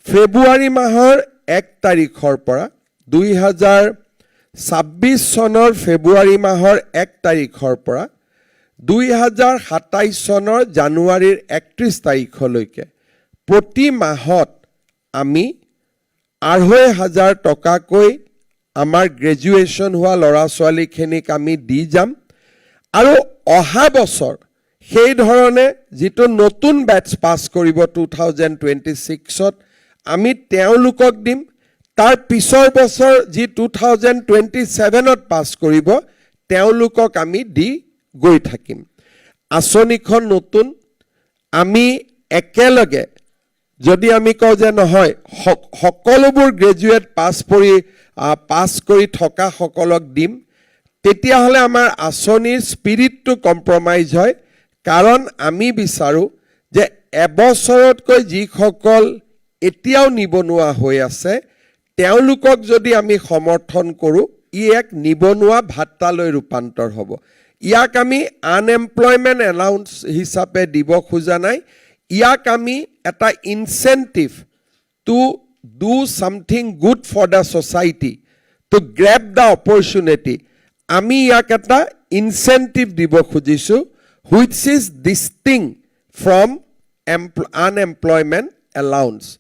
ফেব্ৰুৱাৰী মাহৰ 1 তাৰিখৰ পৰা 2026 চনৰ ফেব্ৰুৱাৰী মাহৰ 1 তাৰিখৰ পৰা 2027 চনৰ জানুৱাৰীৰ 31 তাৰিখলৈকে প্ৰতি মাহত আমি 2,500 টকাকৈ আমাৰ গ্ৰেজুৱেশ্যন হোৱা ল'ৰা ছোৱালীখিনিক আমি দি যাম আৰু অহা বছৰ সেই ধৰণে যিটো নতুন বেটছ পাছ কৰিব 2026ত আমি তেওঁলোকক দিম তাৰ পিছৰ বছৰ যি 2027ত পাছ কৰিব তেওঁলোকক আমি দি গৈ থাকিম আঁচনিখন নতুন আমি একেলগে যদি আমি কওঁ যে নহয় সকলোবোৰ গ্ৰেজুৱেট পাছ কৰি থকা সকলক দিম তেতিয়াহ'লে আমাৰ আঁচনিৰ স্পিৰিটটো কম্প্ৰমাইজ হয় কাৰণ আমি বিচাৰোঁ যে এবছৰতকৈ যিসকল এতিয়াও নিবনুৱা হৈ আছে তেওঁলোকক যদি আমি সমৰ্থন কৰোঁ ই এক নিবনুৱা ভাত্তালৈ ৰূপান্তৰ হ'ব ইয়াক আমি আনএমপ্লয়মেণ্ট এলাউন্স হিচাপে দিব খোজা নাই ইয়াক আমি এটা incentive to do something good for the society to grab the opportunity আমি ইয়াক এটা ইনচেন্টিভ দিব খুজিছোঁ which is distinct from unemployment allowance